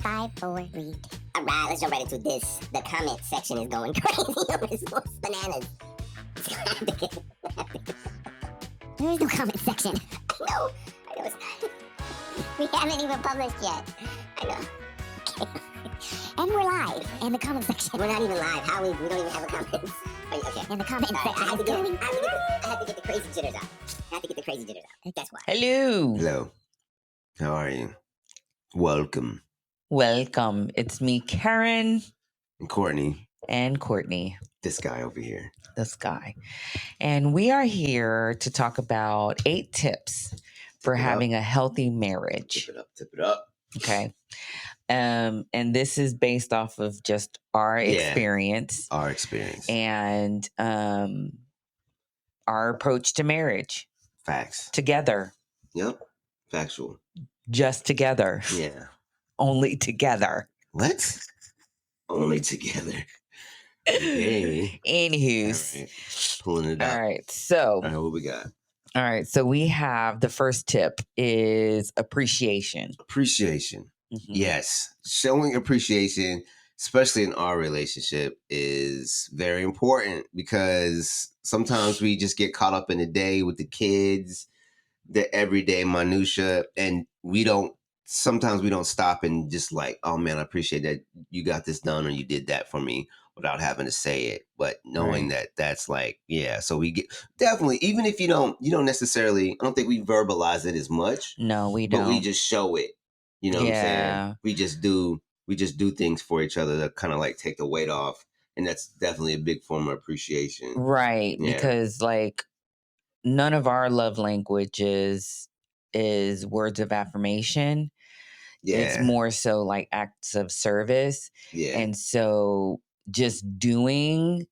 5, 4, read. All right, let's jump right into this. The comment section is going crazy. It's bananas. There is no comment section. I know it's not. We haven't even published yet. I know. Okay. And we're live in the comment section. We're not even live. How we don't even have a comment. Okay. In the comment section. I had to get the crazy jitters out. That's why. Hello. How are you? Welcome. It's me, Karen. And Courtney. And Courtney. This guy over here. This guy. And we are here to talk about 8 tips for having a healthy marriage. Tip it up. Okay. And this is based off of just our experience. Our experience. And our approach to marriage. Facts. Together. Yep. Factual. Just together. Yeah. Only together. What? Only together. Okay. Anywho's. All right. Pulling it out. All right. So. All right, what we got? All right. So we have the first tip is appreciation. Appreciation. Mm-hmm. Yes. Showing appreciation, especially in our relationship, is very important because sometimes we just get caught up in the day with the kids, the everyday minutia, and sometimes we don't stop and just like, oh man, I appreciate that you got this done or you did that for me without having to say it. But knowing that that's like, yeah. So we get definitely, even if you don't necessarily, I don't think we verbalize it as much. No, we don't. But we just show it. You know what I'm saying? We just do things for each other to kind of like take the weight off. And that's definitely a big form of appreciation. Right. Yeah. Because like none of our love languages is words of affirmation. Yeah. It's more so like acts of service. Yeah. And so just doing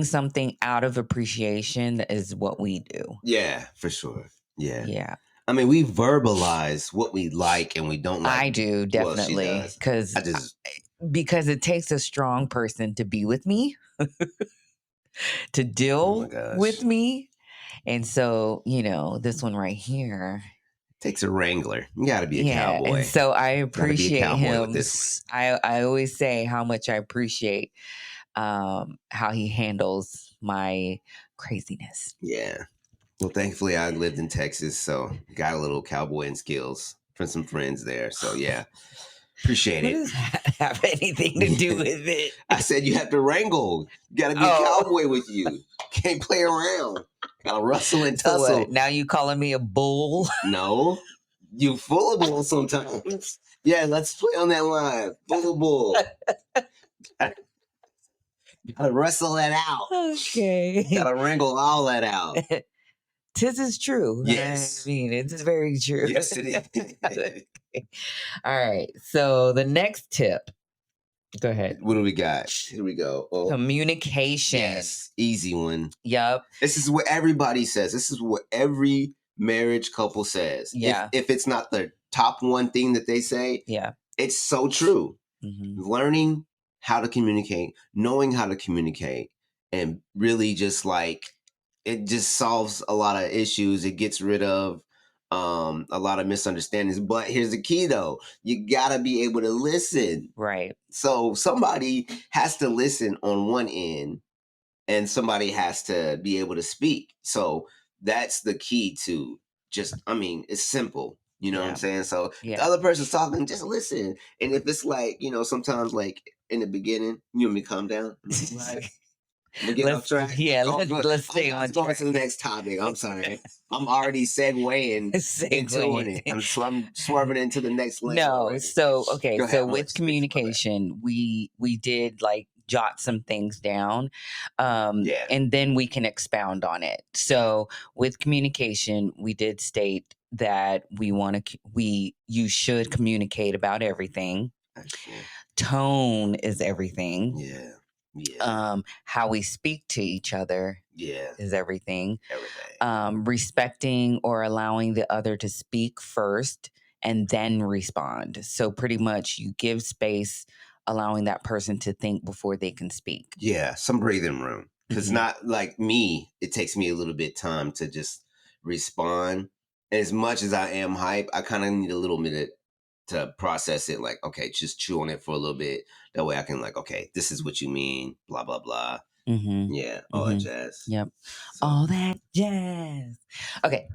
something out of appreciation is what we do. Yeah, for sure. Yeah. Yeah. I mean, we verbalize what we like and we don't like. I do, definitely. Well, because it takes a strong person to be with me, to deal with me. And so, this one right here. Takes a wrangler. You got to be a cowboy. And so I appreciate him. I always say how much I appreciate how he handles my craziness. Yeah. Well, thankfully, I lived in Texas, so got a little cowboying skills from some friends there. So, yeah, appreciate it. What does that have anything to do with it? I said you have to wrangle. You got to be a cowboy with you. Can't play around. Got to rustle and tussle. So what, now you calling me a bull? No, you full of bull sometimes. Yeah, let's play on that line. Full of bull. Gotta wrestle that out. Okay. Gotta wrangle all that out. This is true. Yes. I mean, it's very true. Yes, it is. Okay. All right. So the next tip. Go ahead. What do we got? Here we go. Oh. Communication. Yes. Easy one. Yep. This is what everybody says. This is what every marriage couple says. Yeah. If it's not the top one thing that they say, yeah, it's so true. Mm-hmm. Learning how to communicate, knowing how to communicate, and really just like, it just solves a lot of issues. It gets rid of a lot of misunderstandings. But here's the key, though. You got to be able to listen. Right. So somebody has to listen on one end and somebody has to be able to speak. So that's the key to it's simple. You know what I'm saying? So the other person's talking, just listen. And if it's like, sometimes like in the beginning, you want me to calm down? We'll get off track. Yeah, let's stay on track. Going to the next topic. I'm sorry. I'm already segueing into it. I'm swerving into the next lane. No, already. So with communication, we did like jot some things down, and then we can expound on it. So with communication, we did state that you should communicate about everything. Tone is everything. Yeah. How we speak to each other is everything. Everything. Respecting or allowing the other to speak first and then respond. So pretty much you give space, allowing that person to think before they can speak. Yeah, some breathing room. Because not like me, it takes me a little bit of time to just respond. As much as I am hype, I kind of need a little minute to process it. Like, okay, just chew on it for a little bit. That way I can like, okay, this is what you mean, blah, blah, blah. Yeah, all that jazz. Yep. So. All that jazz. Okay.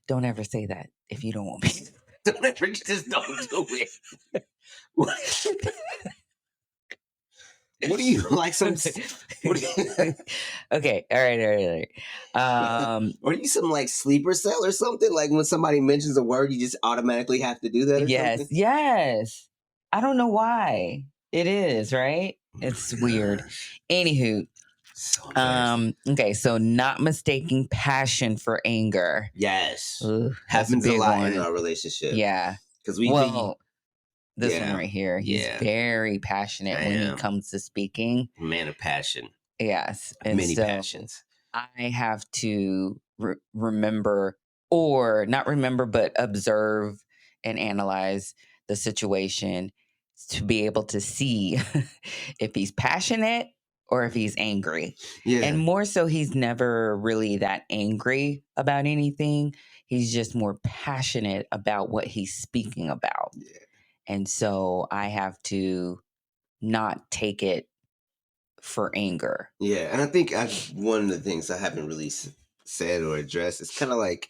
Don't ever say that if you don't want me to. Don't ever, just don't do it. What do you like? Some? What do you, okay, all right. Are you some like sleeper cell or something? Like when somebody mentions a word, you just automatically have to do that. Or something? Yes. I don't know why. It is right. It's weird. Anywho. So okay, so not mistaking passion for anger. Yes. Ooh, happens a lot in our relationship. Yeah. Because we this one right here, he's very passionate when he comes to speaking. Man of passion. Yes. And many passions. I have to remember, or not remember, but observe and analyze the situation to be able to see if he's passionate or if he's angry. Yeah. And more so, he's never really that angry about anything. He's just more passionate about what he's speaking about. Yeah. And so I have to not take it for anger. Yeah. And I think one of the things I haven't really said or addressed is kind of like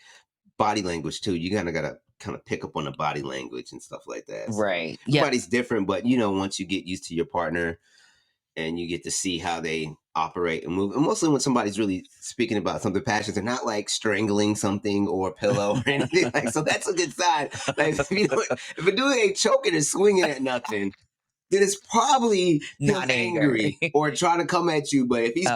body language too. You kind of got to kind of pick up on the body language and stuff like that. So right. Everybody's different, but once you get used to your partner and you get to see how they operate and move, and mostly when somebody's really speaking about something passionate, they're not like strangling something or a pillow or anything like. So that's a good sign. Like if a dude ain't choking and swinging at nothing, then it's probably not angry or trying to come at you. But if he's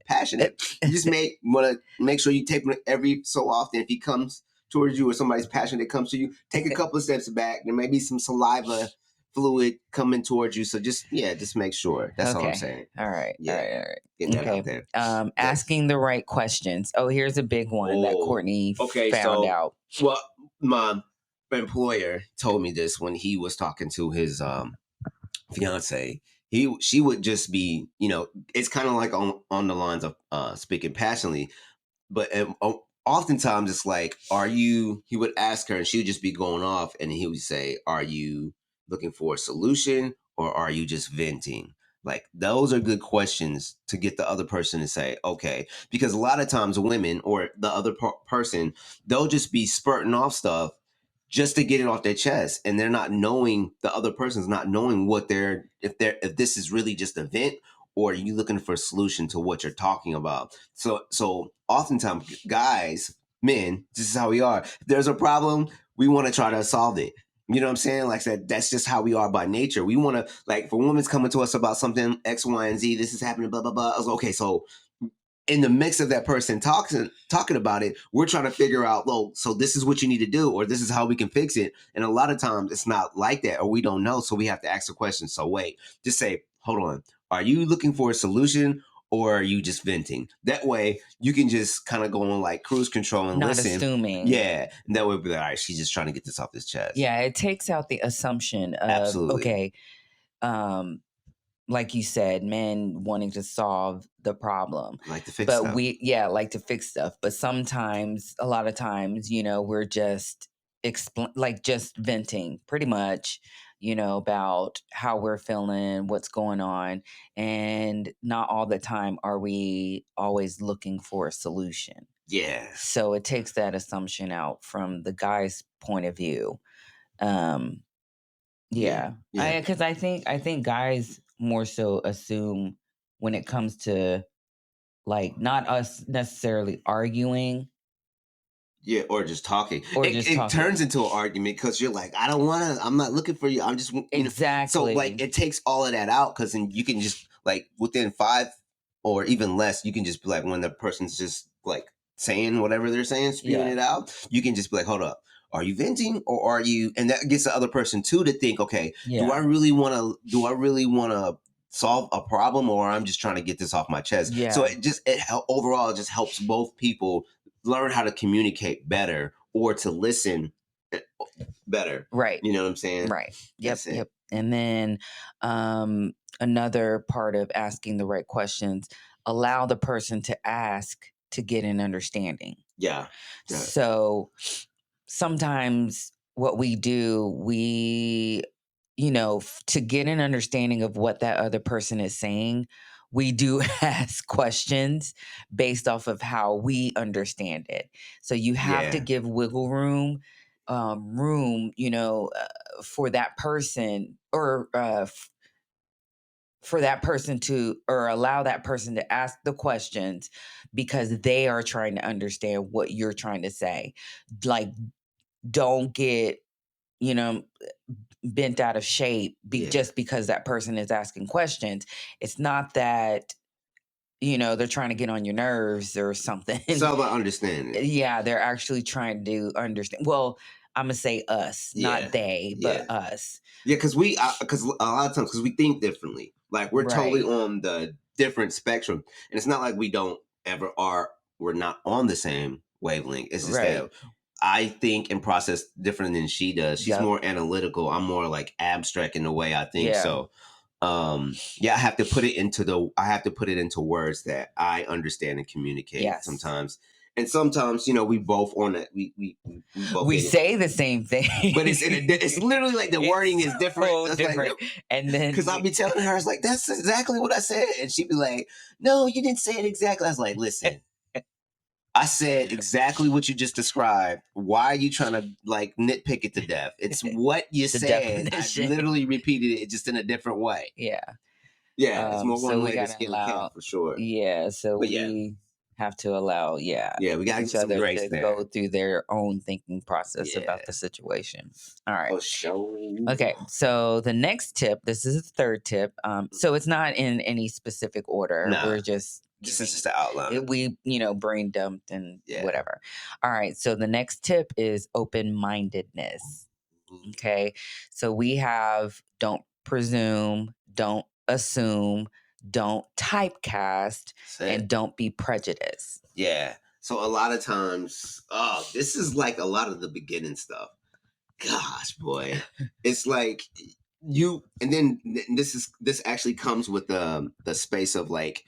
passionate, you just want to make sure you take him every so often. If he comes towards you or somebody's passionate comes to you, take a couple of steps back. There may be some saliva fluid coming towards you. So just make sure. That's all I'm saying. All right. Yeah. All right. Getting that out there. Asking the right questions. Oh, here's a big one that Courtney found out. Well, my employer told me this when he was talking to his fiance. She would just be, it's kind of like on the lines of speaking passionately, but oftentimes it's like, he would ask her and she would just be going off and he would say, are you looking for a solution or are you just venting? Like those are good questions to get the other person to say, okay, because a lot of times women or the other person, they'll just be spurting off stuff just to get it off their chest, and they're not knowing, the other person's not knowing if this is really just a vent or are you looking for a solution to what you're talking about. So oftentimes men, this is how we are. If there's a problem, we want to try to solve it. You know what I'm saying? Like I said, that's just how we are by nature. We want to, like, for women's coming to us about something X, Y, and Z, this is happening, blah, blah, blah. I was like, okay, so in the mix of that person talking about it, we're trying to figure out, well, so this is what you need to do, or this is how we can fix it. And a lot of times it's not like that, or we don't know. So we have to ask the question. So wait, just say, hold on. Are you looking for a solution or are you just venting? That way you can just kind of go on like cruise control and not listen. Assuming. Yeah. And that would be like, all right, she's just trying to get this off his chest. Yeah. It takes out the assumption of, absolutely. Okay, like you said, men wanting to solve the problem. Like to fix stuff. Like to fix stuff. But a lot of times, we're just just venting pretty much, about how we're feeling, what's going on. And not all the time are we always looking for a solution. Yeah. So it takes that assumption out from the guy's point of view. Yeah. Because I think guys more so assume when it comes to like not us necessarily arguing. Yeah, or just talking. It turns into an argument because you're like, I'm not looking for you. I'm just, exactly. So like it takes all of that out because then you can just like within 5 or even less, you can just be like, when the person's just like saying whatever they're saying, spewing it out, you can just be like, hold up. Are you venting or are you? And that gets the other person too to think, okay, do I really want to solve a problem or I'm just trying to get this off my chest? Yeah. So overall it just helps both people learn how to communicate better or to listen better. Right. You know what I'm saying? Right. Yep. And then another part of asking the right questions, allow the person to ask to get an understanding. Yeah. So sometimes what we do, to get an understanding of what that other person is saying, we do ask questions based off of how we understand it. So you have to give wiggle room, for that person, or for that person to, or allow that person to ask the questions, because they are trying to understand what you're trying to say. Like, don't get, you know, bent out of shape just because that person is asking questions. It's not that, they're trying to get on your nerves or something. It's all about understanding. Yeah, they're actually trying to understand. Well, I'm gonna say us, not they, but us. Yeah, because because a lot of times, because we think differently. Like, we're totally on the different spectrum, and it's not like we don't ever are. We're not on the same wavelength. It's just that I think and process different than she does. She's more analytical. I'm more like abstract in the way I think. So, I have to put it into words that I understand and communicate sometimes. And sometimes, we both on that. We both say the same thing, but it's literally like the wording is different. So different. Like, and then because I'll be telling her, it's like, that's exactly what I said, and she'd be like, "No, you didn't say it exactly." I was like, "Listen, I said exactly what you just described. Why are you trying to like nitpick it to death? It's what you said. I literally repeated it just in a different way." Yeah, it's more one way to skin a cat for sure. Yeah, so we have to allow, we gotta get each some other grace to there. go through their own thinking process about the situation. All right. Oh, show. Okay, so the next tip, this is the third tip. So it's not in any specific order. Nah, We're just this is just the outline. We brain dumped and whatever. All right, so the next tip is open-mindedness. Okay, so we have don't presume, don't assume, don't typecast, and don't be prejudiced. Yeah. So a lot of times, this is like a lot of the beginning stuff. Gosh, boy, it's like and then this actually comes with the space of like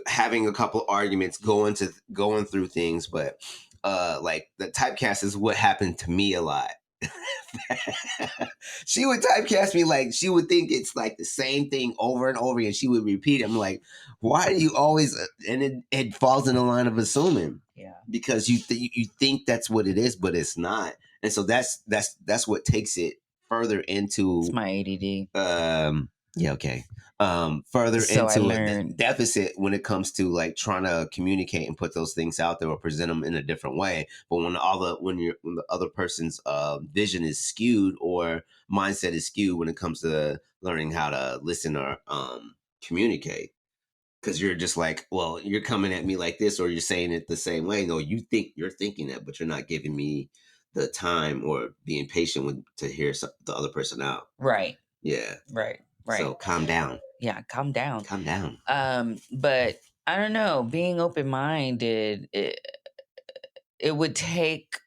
having a couple arguments, going through things, but like the typecast is what happened to me a lot. She would typecast me, like she would think it's like the same thing over and over again. She would repeat it. I'm like, why do you always? And it falls in the line of assuming. Yeah. Because you think that's what it is, but it's not. And so that's what takes it further into. It's my ADD. Okay. Further into the deficit when it comes to like trying to communicate and put those things out there or present them in a different way. But when the other person's vision is skewed or mindset is skewed when it comes to learning how to listen or communicate, because you're just like, well, you're coming at me like this, or you're saying it the same way. No, you think you're thinking that, but you're not giving me the time or being patient to hear the other person out. Right. Yeah. Right. So calm down. Yeah, calm down. Calm down. But I don't know, being open-minded, it would take,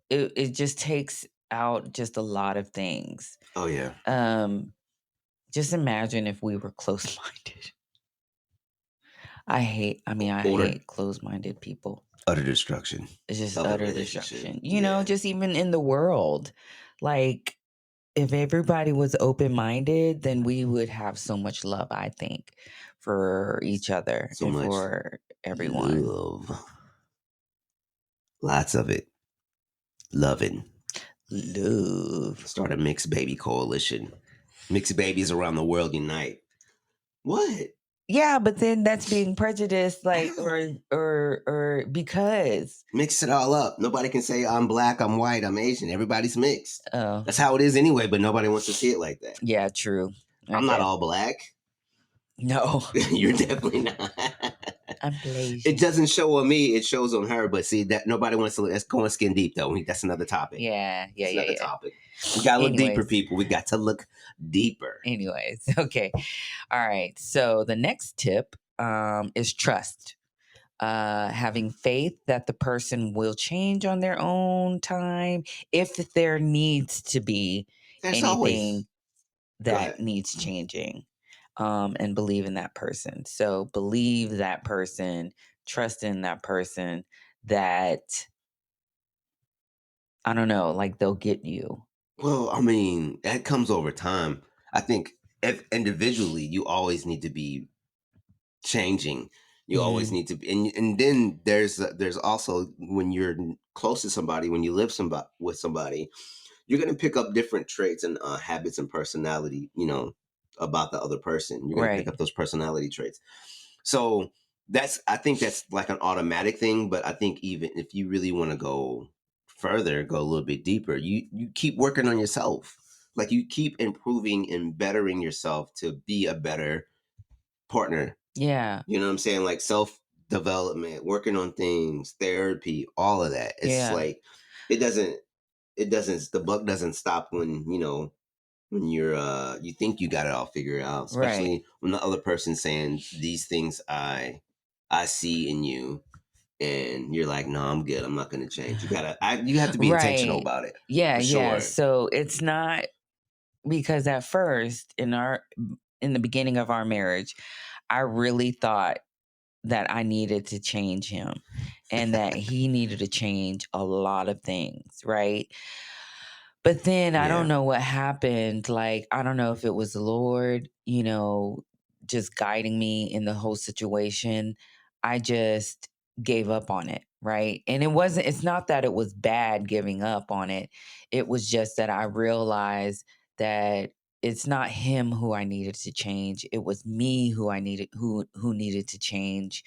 it just takes out just a lot of things. Oh yeah. Just imagine if we were close-minded. I hate close-minded people. Utter destruction. It's just utter destruction. Just even in the world, like, if everybody was open-minded, then we would have so much love, I think, for each other and for everyone. Love. Lots of it. Loving. Love. Start a mixed baby coalition. Mixed babies around the world unite. What? Yeah, but then that's being prejudiced, like, or because mix it all up. Nobody can say I'm black, I'm white, I'm Asian. Everybody's mixed. Oh, that's how it is anyway. But nobody wants to see it like that. Yeah, true. Okay. I'm not all black. No, you're definitely not. I'm Blasian. It doesn't show on me; it shows on her. But see, that nobody wants to. That's going skin deep, though. That's another topic. Yeah. Another topic. We gotta look deeper, people. We got to look deeper. Anyways, okay, all right. So the next tip is trust. Having faith that the person will change on their own time if there needs to be anything that needs changing, and believe in that person. So believe that person, trust in that person, that I don't know, like they'll get you. Well, I mean, that comes over time. I think if individually, you always need to be changing. You always Mhm. need to be, and then there's also when you're close to somebody, when you live with somebody, you're gonna pick up different traits and habits and personality. About the other person. You're gonna pick Right. up those personality traits. So I think that's like an automatic thing. But I think even if you really want to go further, go a little bit deeper, you keep working on yourself. Like you keep improving and bettering yourself to be a better partner. Yeah. You know what I'm saying? Like self development, working on things, therapy, all of that. It's Yeah. like it doesn't the buck doesn't stop when you think you got it all figured out, Right. especially when the other person's saying these things I see in you, and you're like, no, I'm good. I'm not gonna change. You have to be intentional Right. about it Yeah, for yeah. sure. So it's not because at first in the beginning of our marriage, I really thought that I needed to change him and that he needed to change a lot of things, right? But then I don't Yeah. know what happened. Like, I don't know if it was the Lord, just guiding me in the whole situation. I just gave up on it, right? And it's not that it was bad giving up on it. It was just that I realized that it's not him who I needed to change. It was me who needed to change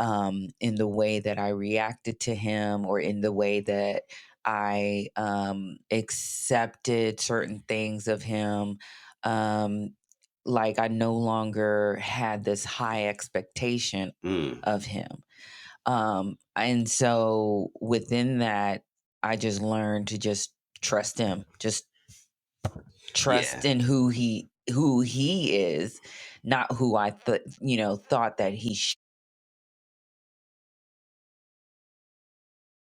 in the way that I reacted to him or in the way that I accepted certain things of him. Um, like I no longer had this high expectation Mm. of him. And so within that, I just learned to just trust him, just trust Yeah. in who he is, not who I thought that he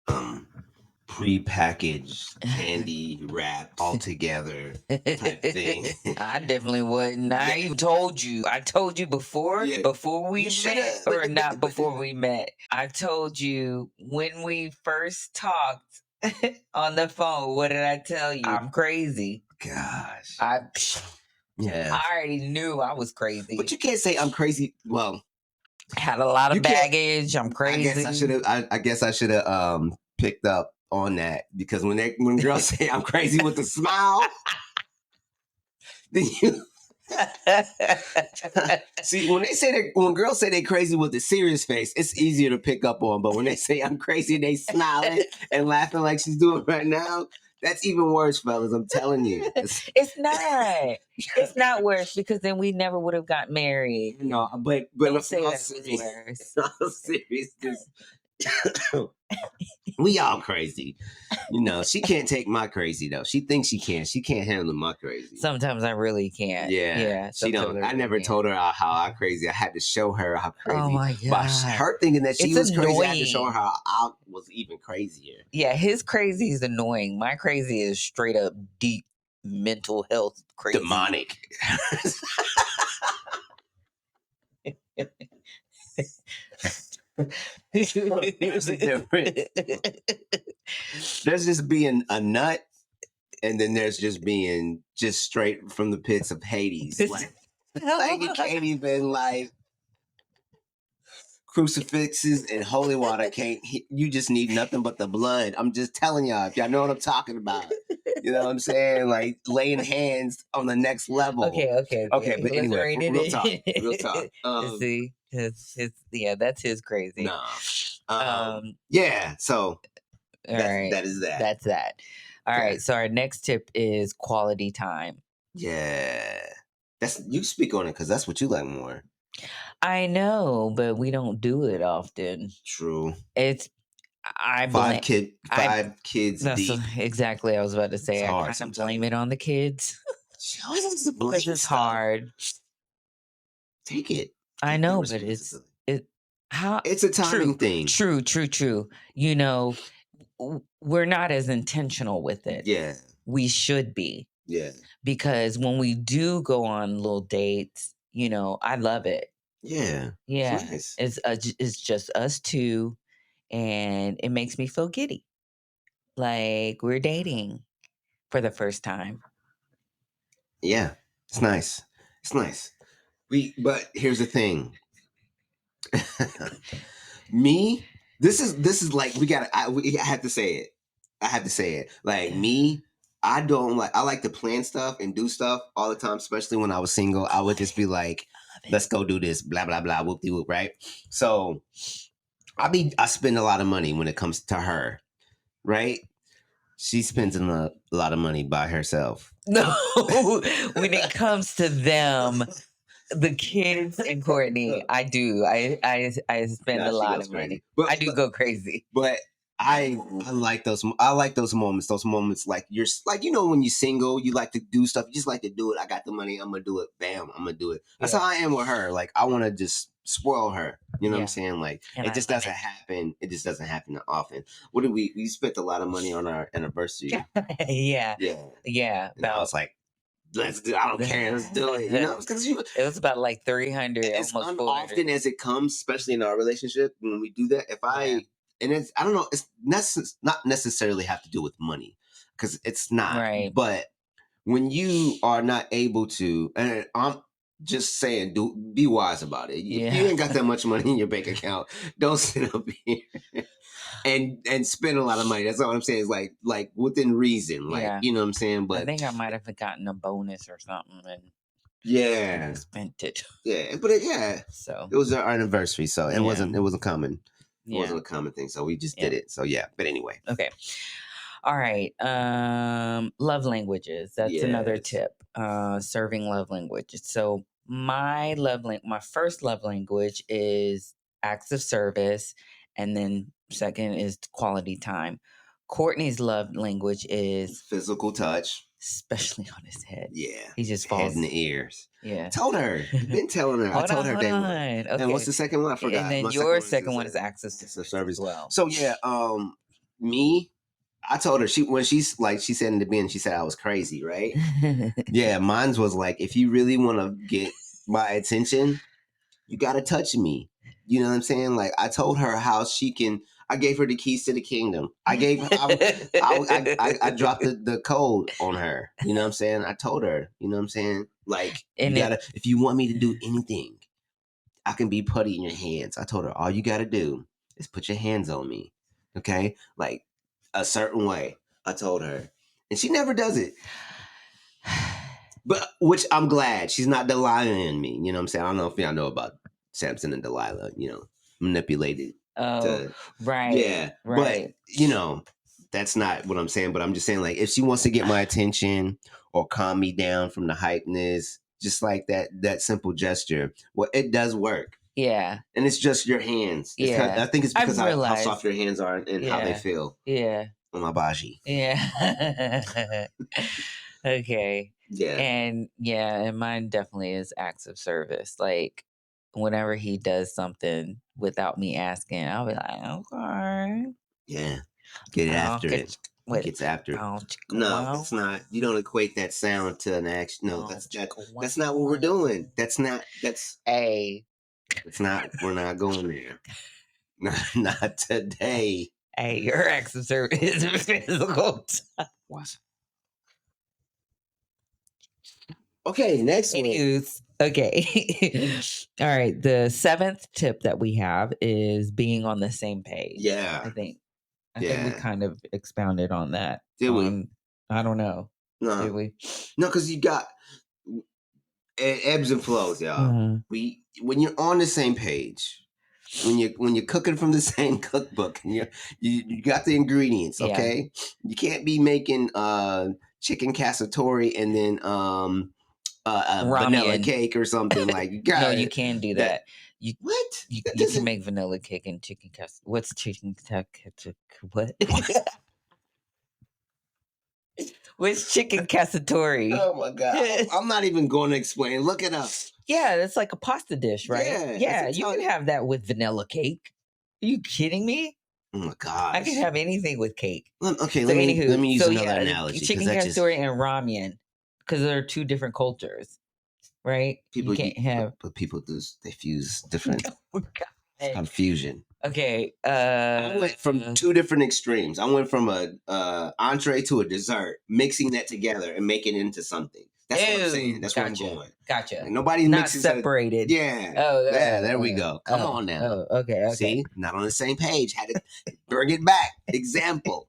Um, Pre-packaged candy wrapped all together type thing. I definitely wouldn't. I even told you. I told you before Yeah, before we you met, shoulda, or not before we met. I told you when we first talked on the phone. What did I tell you? I'm crazy. Gosh. I already knew I was crazy. But you can't say I'm crazy. Well, Had a lot you of can't. baggage. I'm I guess I crazy. should have. I guess I should have picked up on that, because when girls say I'm crazy with a smile, then you see when girls say they crazy with a serious face, it's easier to pick up on. But when they say I'm crazy, they smiling and laughing like she's doing right now. That's even worse, fellas. I'm telling you. It's not. It's not worse because then we never would have got married. No, but Don't say all that it was serious, worse. all seriousness, we all crazy. She can't take my crazy though. She thinks she can. She can't handle my crazy. Sometimes I really can't. Yeah, she Sometimes don't. I really never can't. told her how I crazy. I had to show her how Oh crazy. my By God. her thinking that she It's was crazy, I had to show her annoying. how I was even crazier. Yeah, his crazy is annoying. My crazy is straight up deep mental health crazy. Demonic. Here's the difference. There's just being a nut, and then there's just being just straight from the pits of Hades. Like you can't even crucifixes and holy water can't. You just need nothing but the blood. I'm just telling y'all, if y'all know what I'm talking about. You know what I'm saying? Like laying hands on the next level. Okay. But Let's anyway, rate it real in. talk. See, that's his crazy. Nah. Yeah. So all right, that is that. That's that. All Okay. right. So our next tip is quality time. Yeah. You speak on it because that's what you like more. I know, but we don't do it often. True. It's Five kids that's deep. Exactly. I was about to say. It's I hard kind of blame it on the kids. Because It's hard. Take it. I Take that know, but it's a timing thing. True. We're not as intentional with it. Yeah. We should be. Yeah. Because when we do go on little dates, I love it. Yeah. Yeah. It's nice. It's just us two, and it makes me feel giddy. like we're dating for the first time. Yeah, it's nice. It's nice. But here's the thing. Me, this is like I have to say it. I have to say it. Like me, I don't like. I like to plan stuff and do stuff all the time. Especially when I was single, I would just be like, "Let's go do this." Blah blah blah. Whoop de whoop. Right. So I spend a lot of money when it comes to her. Right. She spends a lot of money by herself. No, when it comes to them, the kids and Courtney, I do. I spend a lot of money. But I do go crazy. But I like those. I like those moments. Those moments like you're like when you're single, you like to do stuff. You just like to do it. I got the money. I'm gonna do it. Bam. I'm gonna do it. That's how I am with her. Like I want to just spoil her. You know what I'm saying? Like and it just doesn't happen. It just doesn't happen often. What did we spent a lot of money on our anniversary? Yeah. And I was like, let's do. I don't care. Let's do it. Because it was about like 300. As almost 400. Often as it comes, especially in our relationship, when we do that, and it's I don't know, it's not necessarily have to do with money because it's not. Right. But when you are not able to, and I'm just saying, be wise about it. If you ain't got that much money in your bank account, don't sit up here and spend a lot of money. That's all I'm saying. Is like within reason. Like you know what I'm saying. But I think I might have gotten a bonus or something and spent it. Yeah, but so it was our anniversary, so it wasn't common. It wasn't a common thing, so we just did it. So but anyway. Okay. All right. Love languages. That's another tip. Serving love language. So my first love language is acts of service, and then second is quality time. Courtney's love language is physical touch, especially on his head. Yeah, he just falls head in the ears. Yeah, told her. Been telling her. I told her day one. Okay. And what's the second one? I forgot. And then your second one is acts of service as well. So me. I told her when she said in the beginning, she said I was crazy, right? Yeah, mine was like, if you really want to get my attention, you got to touch me. You know what I'm saying? Like I told her how she can. I gave her the keys to the kingdom. I dropped the code on her. You know what I'm saying? I told her. You know what I'm saying? Like if you want me to do anything, I can be putty in your hands. I told her all you got to do is put your hands on me. Okay, like a certain way. I told her, and she never does it. But which I'm glad she's not Delilah-ing me. You know what I'm saying? I don't know if y'all know about Samson and Delilah. Manipulated. Right. Yeah, right. But that's not what I'm saying. But I'm just saying, like, if she wants to get my attention or calm me down from the hypeness, just like that simple gesture, well, it does work. Yeah. And it's just your hands. I think it's because how soft your hands are and how they feel. Yeah. On my baji. Yeah. Okay. Yeah. And mine definitely is acts of service. Like whenever he does something without me asking, I'll be like, okay. Yeah. Get after it. Gets after it. No, it's not. You don't equate that sound to an action. No, that's not what we're doing. That's not we're not going there. Not today. Hey, your acts of service is physical. Okay, next one. Okay. All right. The 7th tip that we have is being on the same page. Yeah. I think we kind of expounded on that. Did we? I don't know. No. Did we? No, because you got ebbs and flows, y'all. When you're on the same page, when you're cooking from the same cookbook and you got the ingredients, okay? You can't be making chicken cacciatore and then vanilla cake or something like. No, you can do that. What? You can make vanilla cake and chicken cacciatore. What's chicken cacciatore? What? What's chicken cacciatore? Oh my god! I'm not even going to explain. Look it up. Yeah, it's like a pasta dish, right? Yeah, you can have that with vanilla cake. Are you kidding me? Oh my god! I can have anything with cake. Okay, let me use another analogy. Chicken cacciatore and ramen, because they're two different cultures, right? People you can't have. But people they fuse different. It's called fusion. Okay. I went from two different extremes. I went from a entree to a dessert, mixing that together and making it into something. That's what I'm saying. That's where I'm going. Gotcha. Like, nobody Not mixes separated. Yeah. Oh, Yeah, there we go. Come on now. Oh, okay. See, not on the same page. Had to bring it back. Example.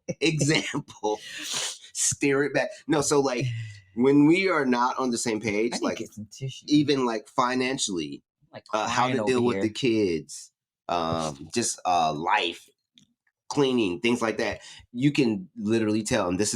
Steer it back. No, so like when we are not on the same page, like get some tissue. even like financially, Like how to deal with the kids, just life, cleaning, things like that. You can literally tell, and this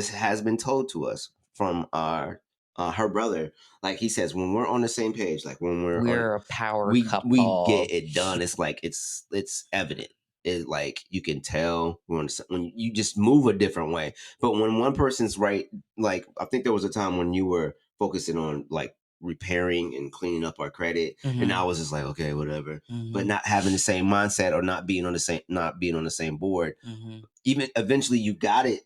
has been told to us from our her brother. Like he says, when we're on the same page, like when we're a power couple, we get it done. It's like it's evident. It like you can tell when you just move a different way. But when one person's right, like I think there was a time when you were focusing on like repairing and cleaning up our credit, and I was just like, okay, whatever. But not having the same mindset or not being on the same board. Even eventually, you got it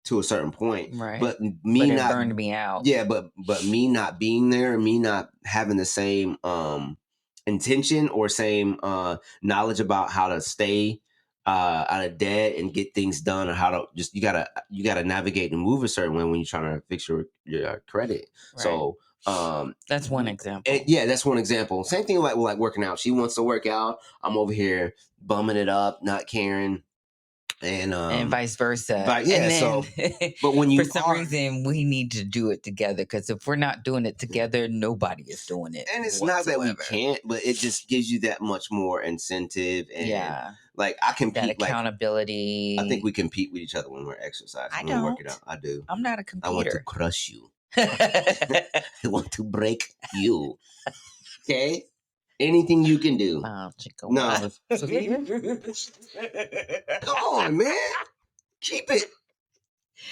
to a certain point, right? But it not burned me out. Yeah, but me not being there, me not having the same intention or same knowledge about how to stay out of debt and get things done, or how to just you gotta navigate and move a certain way when you're trying to fix your credit. Right. So that's one example. That's one example. Same thing like working out. She wants to work out. I'm over here bumming it up, not caring. And vice versa. But yeah, and then, so but when you for some reason we need to do it together, because if we're not doing it together, nobody is doing it. And it's not that we can't, but it just gives you that much more incentive, and like I compete, that accountability. Like, I think we compete with each other when we're exercising. I don't. We're working out. I do. I'm not a competer. I want to crush you. I want to break you. Okay. Anything you can do. No. Come on, man. Keep it.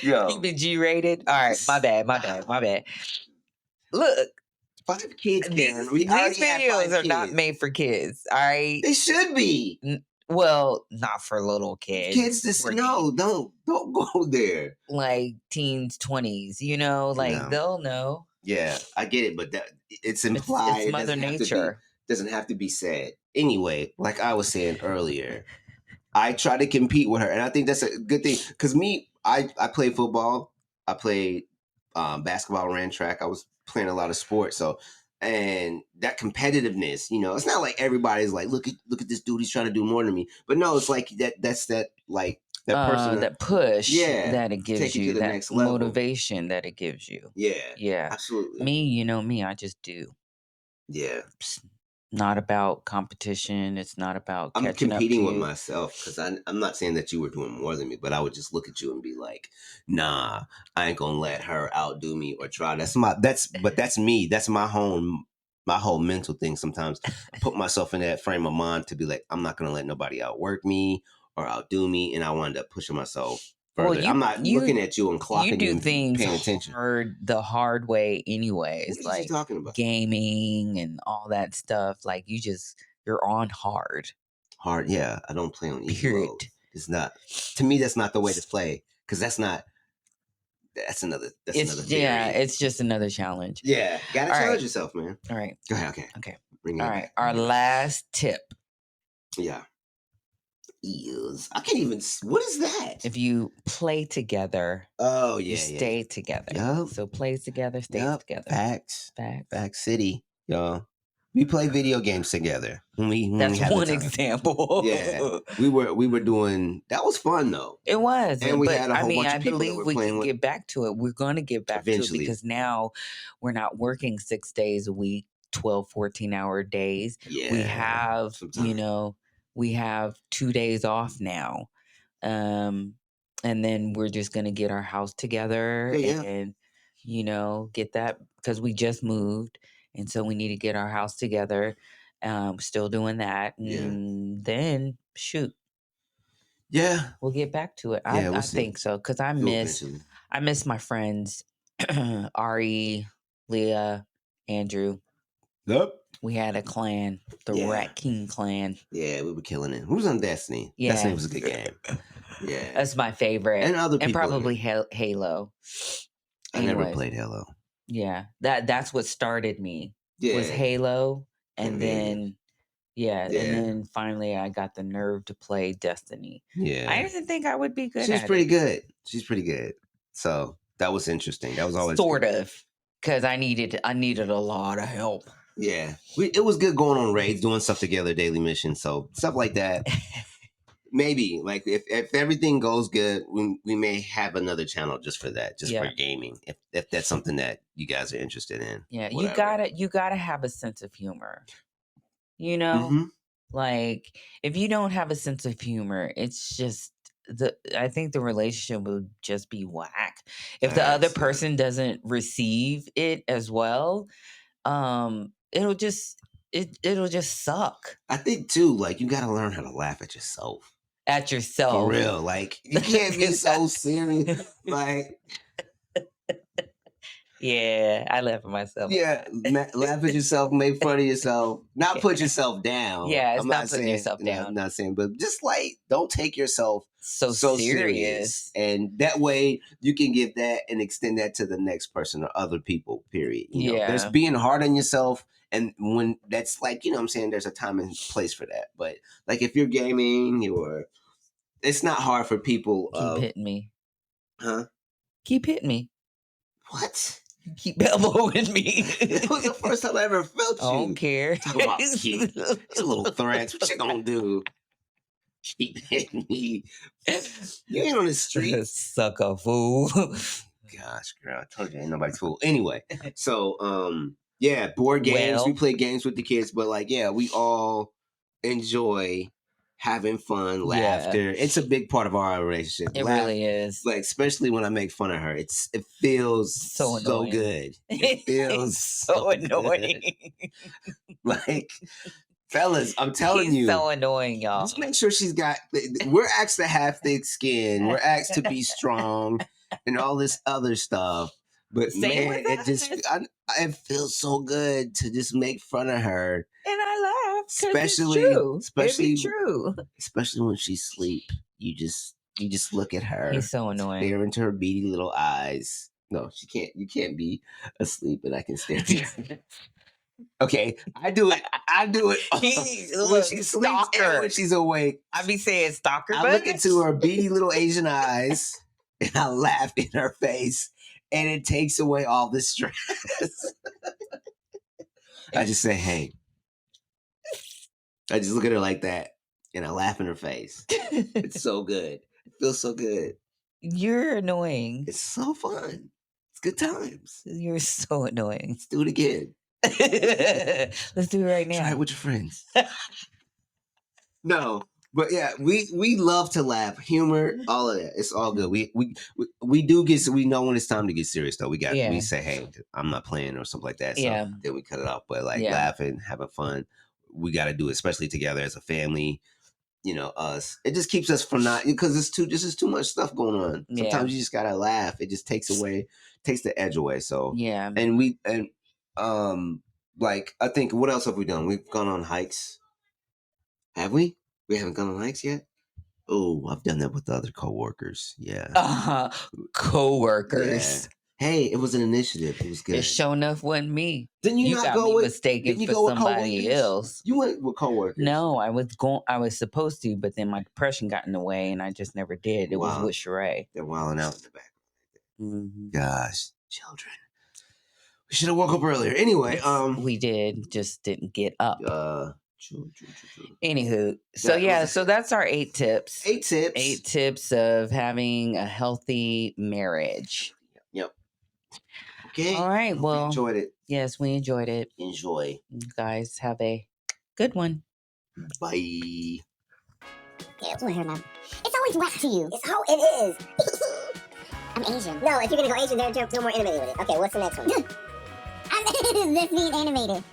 Yo. Keep it G-rated. All right. My bad. Look. 5 kids, Karen. These videos are not made for kids. All right. They should be. Well, not for little kids. Kids just don't go there. Like teens, 20s, like they'll know. Yeah, I get it, but it's implied. It's Mother Nature. Doesn't have to be said. Anyway, like I was saying earlier, I try to compete with her, and I think that's a good thing. Because I played football, I played basketball, ran track. I was playing a lot of sports, so and that competitiveness, it's not like everybody's like, look at this dude, he's trying to do more than me. But no, it's like that's that like that person that push that it gives take you, to the that next level. motivation that it gives you. Yeah, absolutely. Me, I just do. Yeah. It's not about competition. It's not about I'm catching competing up to with you. myself, because I'm not saying that you were doing more than me, but I would just look at you and be like, nah, I ain't gonna let her outdo me or try. That's me. That's my whole mental thing. Sometimes I put myself in that frame of mind to be like, I'm not gonna let nobody outwork me or outdo me, and I wind up pushing myself further. I'm not looking at you and clocking you and paying attention. The hard way anyways. What are you talking about? Gaming and all that stuff. Like you're on hard. Hard, yeah. I don't play on easy mode. It's not, to me, that's not the way to play, because that's another theory. Yeah, it's just another challenge. Yeah, gotta challenge yourself, man. All right. Go ahead. Okay. Bring it all right. back. Our last tip. Yeah. Is I can't even. What is that? If you play together, you stay together. Yep. So plays together, stays together. Facts. City, y'all. We play video games together. That's one example. Yeah, we were doing. That was fun though. It was, and we had a whole bunch I of people believe that we were can get back to it. We're going to get back eventually to it, because now we're not working 6 days a week, 12, 14-hour days. Yeah, we have, we have 2 days off now. And then we're just going to get our house together and, get that, because we just moved. And so we need to get our house together. Still doing that. And then shoot. Yeah. We'll get back to it. Yeah, I think so. Because I miss my friends, Ari, Leah, Andrew. Yep. We had a clan, the Rat King clan. Yeah, we were killing it. Who was on Destiny? Yeah. Destiny was a good game. Yeah. That's my favorite. And other people. And probably Halo. I never played Halo. Yeah. That's what started me. Was Halo. And then, Yeah, and then finally I got the nerve to play Destiny. Yeah. I didn't think I would be good She's at pretty it. good. She's pretty good. So that was interesting. That was always sort good. of, because I needed a lot of help. Yeah. It was good going on raids, doing stuff together, daily missions. So stuff like that. Maybe like if everything goes good, we may have another channel just for that, just for gaming. If that's something that you guys are interested in. Yeah, whatever. you gotta have a sense of humor. You know, like if you don't have a sense of humor, it's just I think the relationship would just be whack. If the other person doesn't receive it as well, it'll just suck. I think too, like you gotta learn how to laugh at yourself. At yourself. For real. Like you can't be so serious. Like yeah, I laugh at myself. Yeah, laugh at yourself, make fun of yourself, not put yourself down. Yeah, it's I'm not not putting saying, yourself down. I'm not saying, but just like don't take yourself so serious. and that way you can give that and extend that to the next person or other people. Period. You know, there's being hard on yourself, and when that's like, you know, what I'm saying, there's a time and place for that. But like if you're gaming, it's not hard for people. Keep hitting me, huh? Keep hitting me. What? Keep elbowing me. It was the first time I ever felt you. I don't care. Talk about keep. It's little threats. What you gonna do? Keep hitting me. You ain't on the street. Sucker fool. Gosh, girl. I told you ain't nobody's fool. Anyway, so yeah, board games. We play games with the kids, but like, yeah, we all enjoy having fun, laughter. It's a big part of our relationship. It really is. Like, especially when I make fun of her. It feels so good. It feels so annoying. Like, fellas, I'm telling you. So annoying, y'all. Just make sure we're asked to have thick skin. We're asked to be strong and all this other stuff. But man, it feels so good to just make fun of her. And I laugh. Especially when she's asleep. You just look at her. He's so annoying. Stare into her beady little eyes. No, she can't. You can't be asleep and I can stare at you. Okay, I do it. When she sleeps and when she's awake. I be saying stalker. I look into her beady little Asian eyes and I laugh in her face, and it takes away all the stress. I just say, "Hey." I just look at her like that, and I laugh in her face. It's so good. It feels so good. You're annoying. It's so fun. It's good times. You're so annoying. Let's do it again. Let's do it right now. Try it with your friends. No, but yeah, we love to laugh, humor, all of that. It's all good. We do we know when it's time to get serious though. We say, hey, I'm not playing or something like that. So then we cut it off. But like laughing, having fun, we got to do it, especially together as a family. You know, us. It just keeps us from not, because this is too much stuff going on. Sometimes you just gotta laugh. It just takes the edge away. So like I think, what else have we done? We've gone on hikes. Have we? We haven't gone on hikes yet? Oh, I've done that with the other coworkers. Yeah. Coworkers. Yeah. Hey, it was an initiative. It was good. It sure enough wasn't me. Didn't you not got go me with mistaken for somebody else? You went with coworkers. No, I was supposed to, but then my depression got in the way, and I just never did. It was with Sheree. They're wilding out in the back. Mm-hmm. Gosh, children. We should have woke up earlier. Anyway, we did, just didn't get up. True. Anywho, so that's our 8 tips. 8 tips. 8 tips of having a healthy marriage. Yep. Okay. All right. Well, enjoyed it. Yes, we enjoyed it. Enjoy. You guys have a good one. Bye. Yeah, it's my hair now. It's always whack to you. It's how it is. I'm Asian. No, if you're gonna go Asian, they're more animated with it. Okay, what's the next one? This being animated.